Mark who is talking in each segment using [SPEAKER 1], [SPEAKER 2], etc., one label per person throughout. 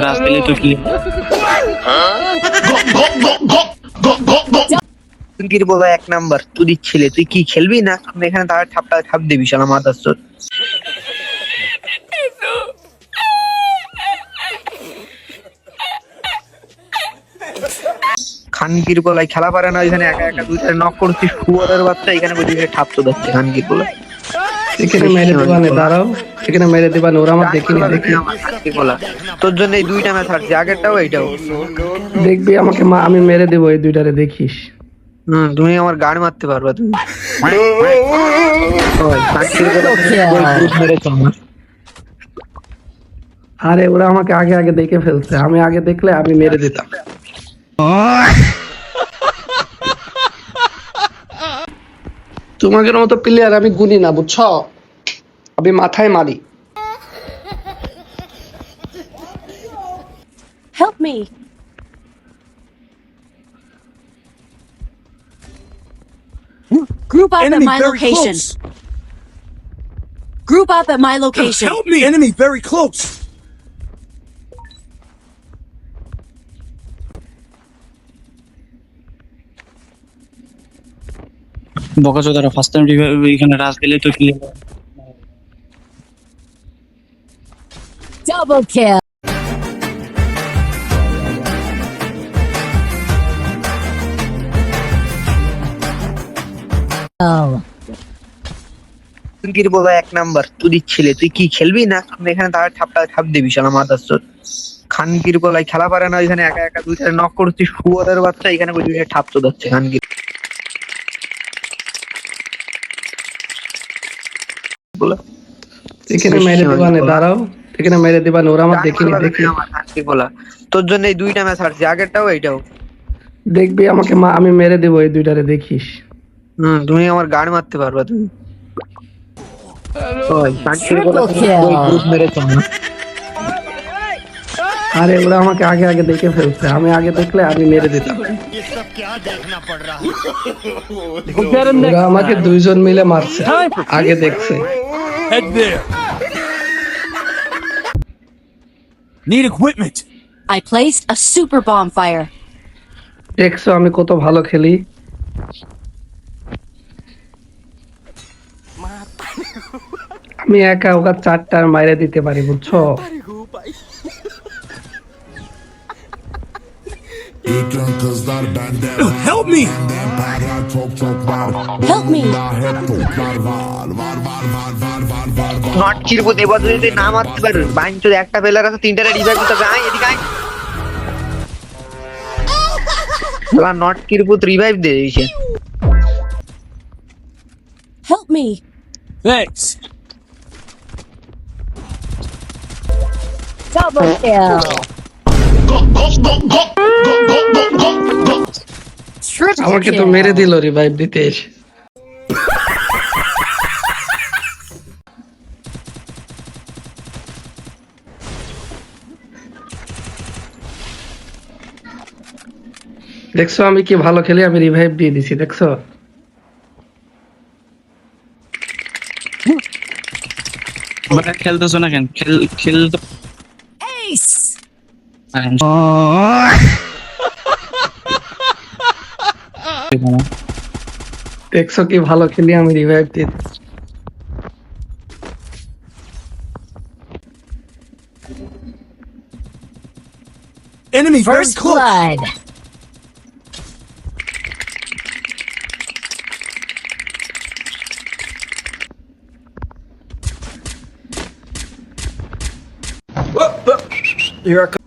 [SPEAKER 1] রাজ পেলে তো কি
[SPEAKER 2] তুই বলো এক নাম্বার তুই ছেলে তুই কি খেলবি না এখানে তার ঠাপ দিবি শালা মাথার চোদ খানকির বলাই খেলা পারে না এখানে একা একা দুইটা নক করছিস শুয়ারের বাচ্চা এখানে বসে ঠাপ চোদ হচ্ছে খানকির বলাই
[SPEAKER 3] এখানে মেরে দিবানে দাঁড়াও এখানে মেরে দিবানে ওরা আমার দেখিনি দেখি
[SPEAKER 2] তোর জন্য এই দুইটা ম্যাচ হারছি আগেরটাও এইটাও
[SPEAKER 3] দেখবি আমাকে আমি মেরে দেবো এই দুইটারে দেখিস
[SPEAKER 2] তুমি আমার গাড় মারতে পারবা তুমি
[SPEAKER 3] আরে ওরা আমাকে আগে আগে দেখে ফেলছে আমি আগে দেখলে আমি মেরে দিতাম তোমাদের মতো প্লেয়ার আমি গুনি না বুঝছো আমি মাথায় মারি
[SPEAKER 4] Help me. Group up at my location. Group up at my location.
[SPEAKER 5] Help me! Enemy very close.
[SPEAKER 1] বকাচোদারা ফার্স্ট টাইম এখানে রাজ পেলে তো কি
[SPEAKER 4] Double kill.
[SPEAKER 2] তুই বলো এক নাম্বার তুই ছেলে তুই কি খেলবি না এখানে তার ঠাপ দিবি শালা মাথার চোদ খানকির বলাই খেলা পারে না এখানে একা একা দুইটা নক করছিস শুয়ারের বাচ্চা এখানে বসে ঠাপ চোদ হচ্ছে খানকির বলা
[SPEAKER 3] এখানে মেরে দিবানে দাঁড়াও এখানে মেরে দিবানে ওরা আমার দেখিনি দেখি
[SPEAKER 2] খানকির বলা তোর জন্য এই দুইটা ম্যাচ হারছি আগেরটাও এইটাও
[SPEAKER 3] দেখবি আমাকে আমি মেরে দেবো এই দুইটারে দেখিস
[SPEAKER 2] তুমি আমার গাড় মারতে পারবা তুমি
[SPEAKER 3] আরে ওরা আমাকে আগে আগে দেখে ফেলছে আমি আগে দেখলে আমি মেরে দিতাম ওরা আমাকে দুইজন মিলে মারছে আগে দেখছে
[SPEAKER 5] Head there. Need equipment.
[SPEAKER 4] I placed a super bonfire.
[SPEAKER 3] দেখছো আমি কত ভালো খেলি আমি একা ওকা চারটার মাইরে দিতে পারি বুঝছো
[SPEAKER 5] Help me!
[SPEAKER 4] Help me.
[SPEAKER 2] নট চিরবো দেবা যদি না মারতে পারবে বাইন তো একটা প্লেয়ার আছে তিনটারে রিভাইভ দিতে হবে আয় এদিকে আয় শালা নট কিরপুত রিভাইভ দে দিয়েছে
[SPEAKER 4] Help me.
[SPEAKER 5] Thanks.
[SPEAKER 4] Double kill. Triple
[SPEAKER 3] আমাকে তো
[SPEAKER 4] kill.
[SPEAKER 3] মেরে দিল রিভাইভ দিতে এসে দেখছো আমি কি ভালো খেলি আমি রিভাইভ দিয়ে দিছি দেখছো
[SPEAKER 1] তোমরা খেলতেছো না কেন খেল তো
[SPEAKER 4] Ace.
[SPEAKER 3] দেখছো কি ভালো খেলি আমি রিভাইভ দিয়ে দিছি
[SPEAKER 5] Enemy very
[SPEAKER 4] First
[SPEAKER 5] close.
[SPEAKER 4] blood.
[SPEAKER 5] Here I come.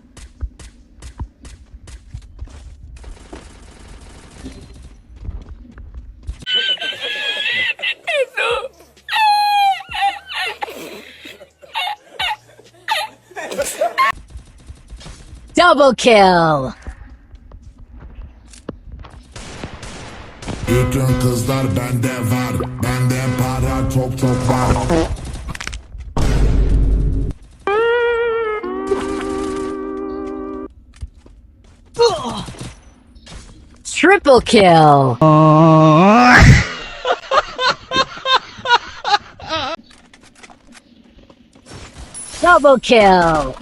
[SPEAKER 4] Double kill.
[SPEAKER 6] Bütün kızlar bende var. Bende para çok var.
[SPEAKER 4] Triple kill. Double kill.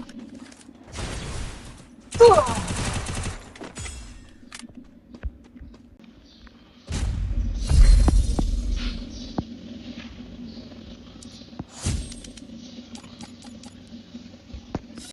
[SPEAKER 2] Oh!